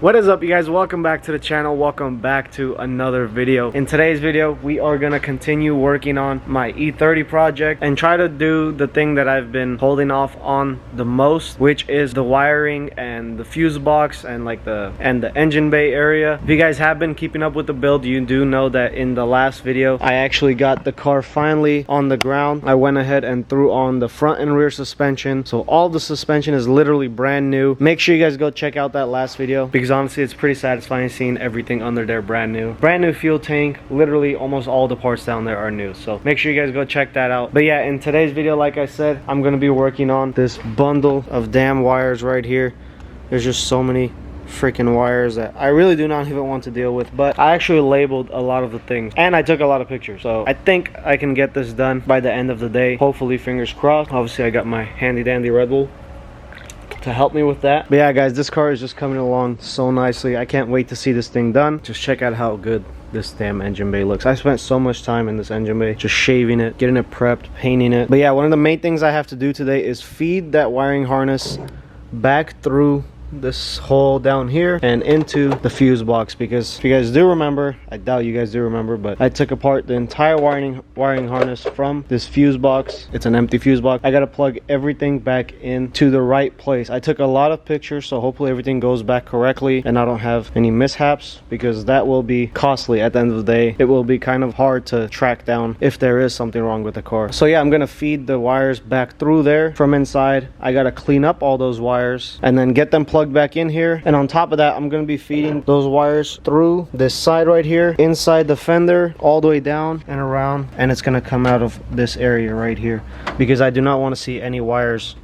What is up, you guys? Welcome back to the channel. Welcome back to another video. In today's video, we are gonna continue working on my E30 project and try to do the thing that I've been holding off on the most, which is the wiring and the fuse box and the engine bay area. If you guys have been keeping up with the build, you do know that in the last video I actually got the car finally on the ground. I went ahead and threw on the front and rear suspension, so all the suspension is literally brand new. Make sure you guys go check out that last video, because honestly it's pretty satisfying seeing everything under there brand new fuel tank. Literally almost all the parts down there are new, so make sure you guys go check that out. But yeah, in today's video, like I said, I'm gonna be working on this bundle of damn wires right here. There's just so many freaking wires that I really do not even want to deal with, but I actually labeled a lot of the things and I took a lot of pictures, so I think I can get this done by the end of the day, hopefully, fingers crossed. Obviously I got my handy dandy Red Bull to help me with that. But yeah guys, this car is just coming along so nicely. I can't wait to see this thing done. Just check out how good this damn engine bay looks. I spent so much time in this engine bay, just shaving it, getting it prepped, painting it. But yeah, one of the main things I have to do today is feed that wiring harness back through this hole down here and into the fuse box, because if you guys do remember, I doubt you guys do remember, but I took apart the entire wiring harness from this fuse box. It's an empty fuse box. I gotta plug everything back into the right place. I took a lot of pictures, so hopefully everything goes back correctly and I don't have any mishaps, because that will be costly at the end of the day. It will be kind of hard to track down if there is something wrong with the car. So yeah, I'm gonna feed the wires back through there from inside. I gotta clean up all those wires and then get them plugged back in here, and on top of that I'm going to be feeding those wires through this side right here, inside the fender, all the way down and around, and it's going to come out of this area right here, because I do not want to see any wires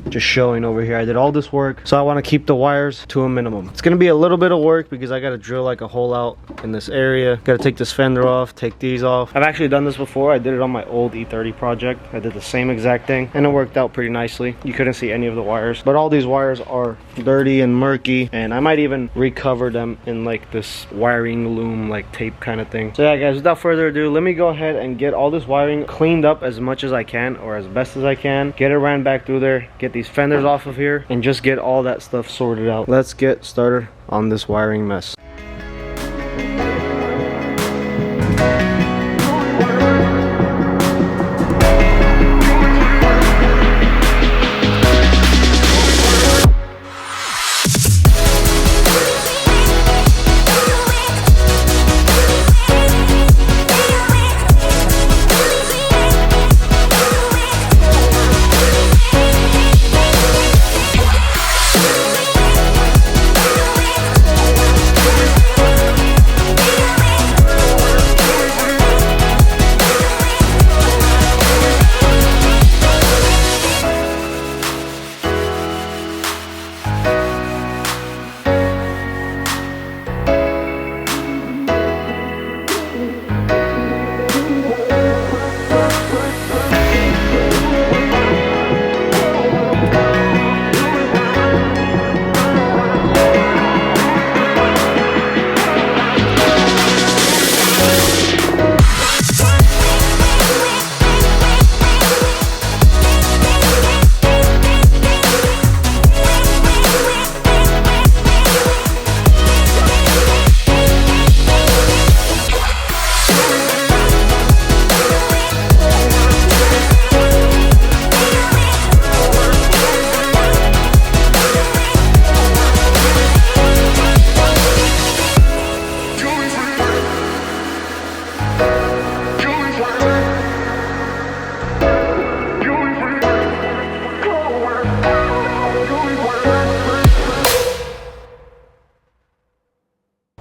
just showing over here. I did all this work, so I want to keep the wires to a minimum. It's going to be a little bit of work because I got to drill like a hole out in this area. Got to take this fender off, take these off. I've actually done this before. I did it on my old E30 project. I did the same exact thing and it worked out pretty nicely. You couldn't see any of the wires, but all these wires are dirty and murky, and I might even recover them in like this wiring loom like tape kind of thing. So yeah guys, without further ado, let me go ahead and get all this wiring cleaned up as much as I can, or as best as I can. Get it ran back through there, get these fenders off of here, and just get all that stuff sorted out. Let's get started on this wiring mess.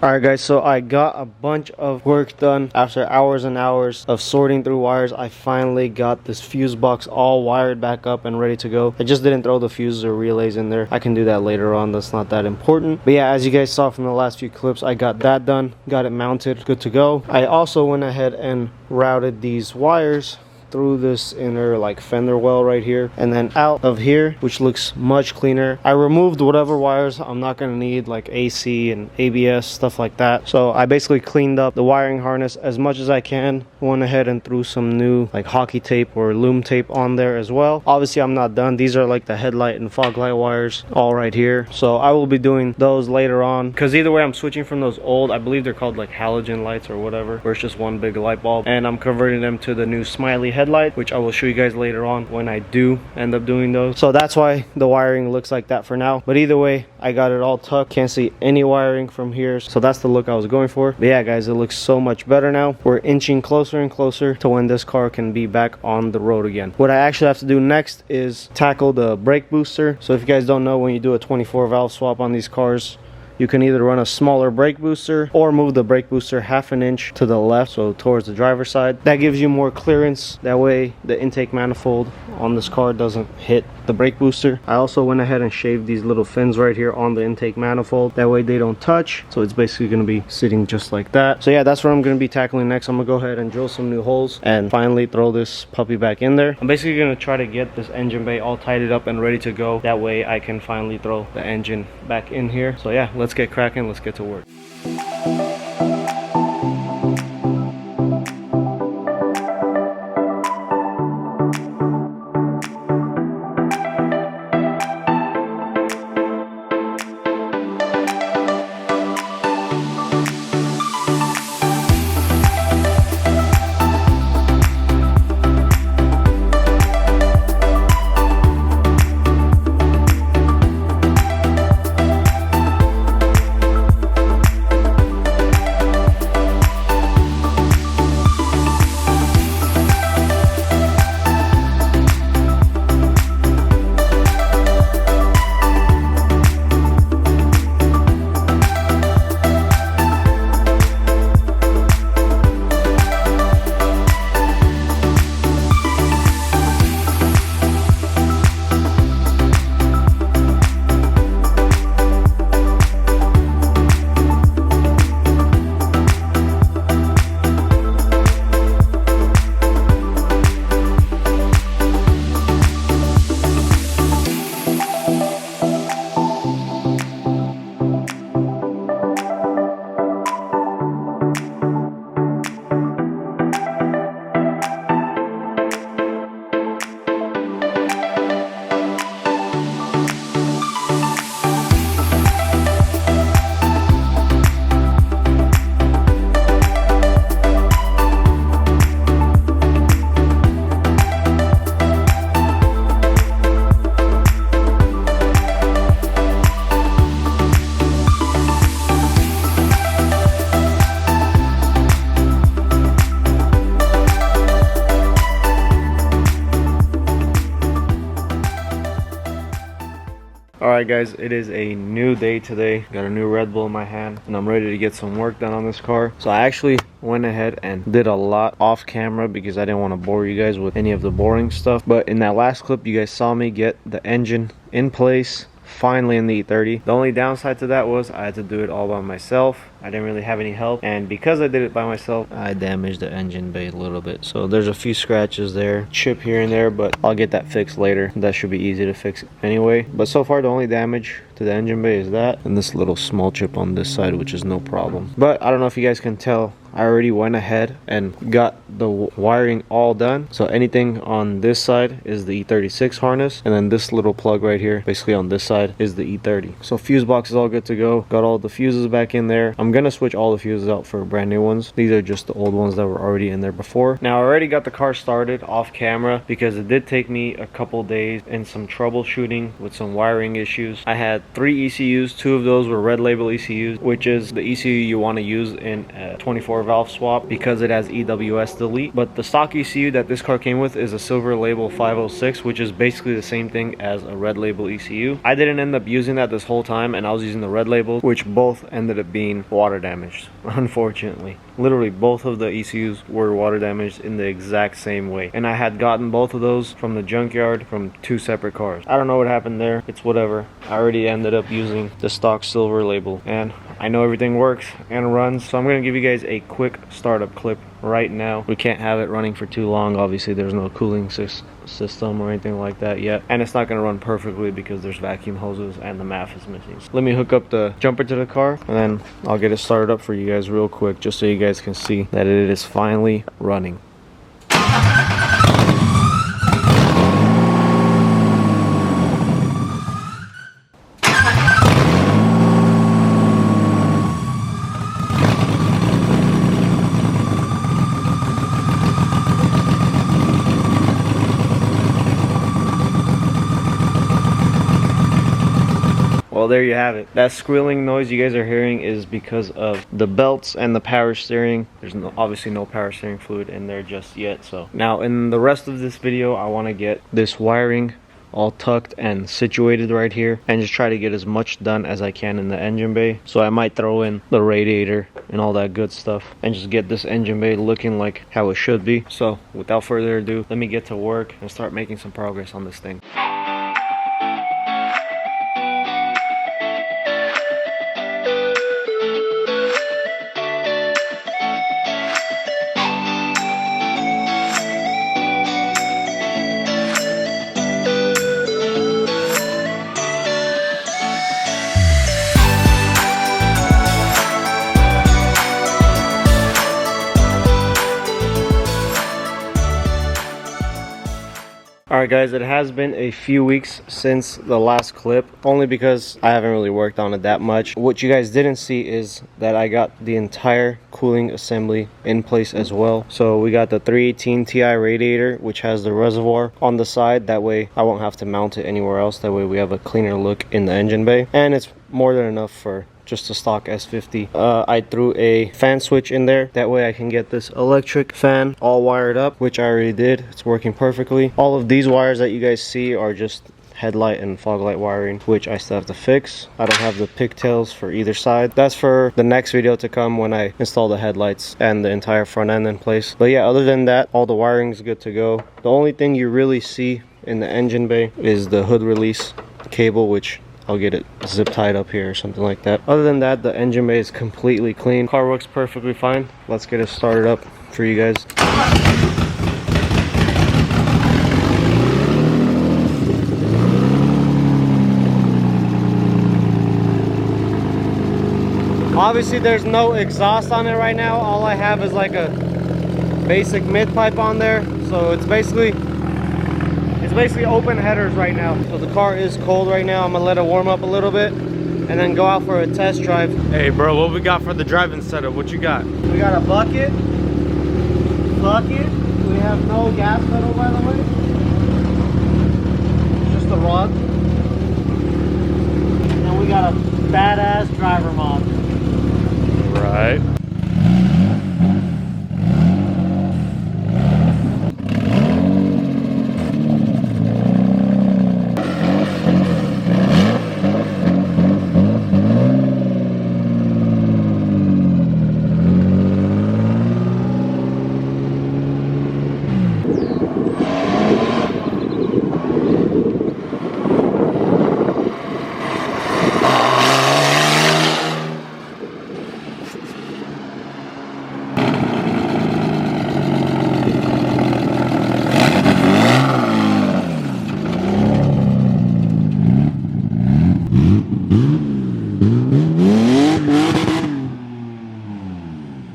Alright guys, so I got a bunch of work done. After hours and hours of sorting through wires, I finally got this fuse box all wired back up and ready to go. I just didn't throw the fuses or relays in there. I can do that later on, that's not that important. But yeah, as you guys saw from the last few clips, I got that done, got it mounted, good to go. I also went ahead and routed these wires through this inner like fender well right here, and then out of here, which looks much cleaner. I removed whatever wires I'm not going to need, like AC and ABS, stuff like that. So I basically cleaned up the wiring harness as much as I can. Went ahead and threw some new like hockey tape or loom tape on there as well. Obviously I'm not done. These are like the headlight and fog light wires all right here, so I will be doing those later on, because either way I'm switching from those old, I believe they're called like halogen lights or whatever, where it's just one big light bulb, and I'm converting them to the new smiley headlight, which I will show you guys later on when I do end up doing those. So that's why the wiring looks like that for now, but either way I got it all tucked. Can't see any wiring from here, so that's the look I was going for. But yeah guys, it looks so much better now. We're inching closer and closer to when this car can be back on the road again. What I actually have to do next is tackle the brake booster. So if you guys don't know, when you do a 24 valve swap on these cars, you can either run a smaller brake booster or move the brake booster half an inch to the left, so towards the driver's side. That gives you more clearance. That way the intake manifold on this car doesn't hit the brake booster. I also went ahead and shaved these little fins right here on the intake manifold. That way they don't touch. So it's basically going to be sitting just like that. So yeah, that's what I'm going to be tackling next. I'm going to go ahead and drill some new holes and finally throw this puppy back in there. I'm basically going to try to get this engine bay all tidied up and ready to go. That way I can finally throw the engine back in here. So yeah, let's get cracking. Let's get to work. Alright guys, it is a new day today. Got a new Red Bull in my hand and I'm ready to get some work done on this car. So I actually went ahead and did a lot off camera because I didn't want to bore you guys with any of the boring stuff. But in that last clip you guys saw me get the engine in place finally in the E30. The only downside to that was I had to do it all by myself. I didn't really have any help, and because I did it by myself, I damaged the engine bay a little bit. So there's a few scratches there, chip here and there, but I'll get that fixed later. That should be easy to fix anyway. But so far the only damage to the engine bay is that and this little small chip on this side, which is no problem. But I don't know if you guys can tell, I already went ahead and got the wiring all done. So anything on this side is the E36 harness, and then this little plug right here, basically on this side, is the E30. So fuse box is all good to go. Got all the fuses back in there. I'm gonna switch all the fuses out for brand new ones. These are just the old ones that were already in there before. Now I already got the car started off camera because it did take me a couple days and some troubleshooting with some wiring issues. I had 3 ECUs. 2 of those were red label ECUs, which is the ECU you want to use in a 24 valve swap because it has EWS delete. But the stock ECU that this car came with is a silver label 506, which is basically the same thing as a red label ECU. I didn't end up using that this whole time, and I was using the red label, which both ended up being water damaged, unfortunately. Literally both of the ECUs were water damaged in the exact same way, and I had gotten both of those from the junkyard from 2 separate cars. I don't know what happened there. It's whatever. I already ended up using the stock silver label, and I know everything works and runs, so I'm gonna give you guys a quick startup clip right now. We can't have it running for too long. Obviously there's no cooling system or anything like that yet, and it's not going to run perfectly because there's vacuum hoses and the MAF is missing. So let me hook up the jumper to the car and then I'll get it started up for you guys real quick, just so you guys can see that it is finally running. Well, there you have it. That squealing noise you guys are hearing is because of the belts and the power steering. There's obviously no power steering fluid in there just yet. So now in the rest of this video, I want to get this wiring all tucked and situated right here and just try to get as much done as I can in the engine bay. So I might throw in the radiator and all that good stuff and just get this engine bay looking like how it should be. So without further ado, let me get to work and start making some progress on this thing. Alright guys, it has been a few weeks since the last clip, only because I haven't really worked on it that much. What you guys didn't see is that I got the entire cooling assembly in place as well. So we got the 318 Ti radiator, which has the reservoir on the side. That way I won't have to mount it anywhere else. That way we have a cleaner look in the engine bay. And it's more than enough for just a stock S50. I threw a fan switch in there. That way I can get this electric fan all wired up, which I already did. It's working perfectly. All of these wires that you guys see are just headlight and fog light wiring, which I still have to fix. I don't have the pigtails for either side. That's for the next video to come when I install the headlights and the entire front end in place. But yeah, other than that, all the wiring is good to go. The only thing you really see in the engine bay is the hood release cable, which I'll get it zip tied up here or something like that. Other than that, the engine bay is completely clean. Car works perfectly fine. Let's get it started up for you guys. Obviously there's no exhaust on it right now. All I have is like a basic mid pipe on there. So it's basically open headers right now. So the car is cold right now. I'm gonna let it warm up a little bit and then go out for a test drive. Hey bro, what we got for the driving setup? What you got? We got a bucket. We have no gas pedal, by the way. Just a rod. And we got a badass driver mod. Right.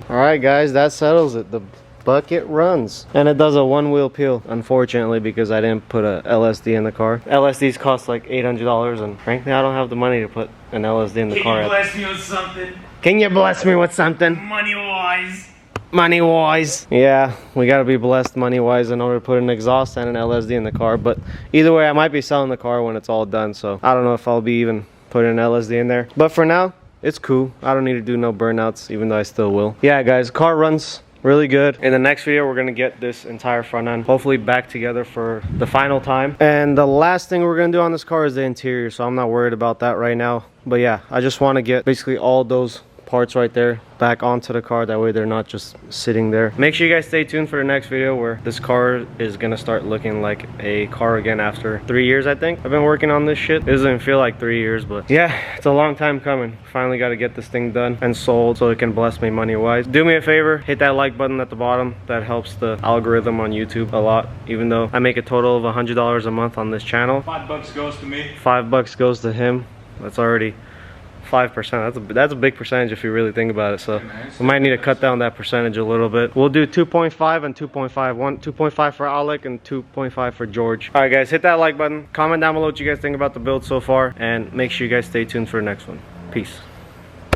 Alright guys, that settles it. The bucket runs. And it does a one-wheel peel, unfortunately, because I didn't put a LSD in the car. LSDs cost like $800, and frankly I don't have the money to put an LSD in the car. Can you bless me with something? Can you bless me with something? Money-wise. Money-wise. Yeah, we gotta be blessed money-wise in order to put an exhaust and an LSD in the car. But either way, I might be selling the car when it's all done, so I don't know if I'll be even putting an LSD in there. But for now, it's cool. I don't need to do no burnouts, even though I still will. Yeah guys, car runs really good. In the next video, we're gonna get this entire front end hopefully back together for the final time. And the last thing we're gonna do on this car is the interior, so I'm not worried about that right now. But yeah, I just want to get basically all those parts right there back onto the car. That way they're not just sitting there. Make sure you guys stay tuned for the next video where this car is gonna start looking like a car again after 3 years, I think. I've been working on this shit. It doesn't feel like 3 years, but yeah, it's a long time coming. Finally got to get this thing done and sold so it can bless me money wise. Do me a favor, hit that like button at the bottom. That helps the algorithm on YouTube a lot, even though I make a total of $100 a month on this channel. $5 goes to me. $5 goes to him. That's already 5%. That's a big percentage if you really think about it. So we might need to cut down that percentage a little bit. We'll do 2.5 and 2.5. 2.5 for Alec and 2.5 for George. All right, guys, hit that like button. Comment down below what you guys think about the build so far, and make sure you guys stay tuned for the next one. Peace.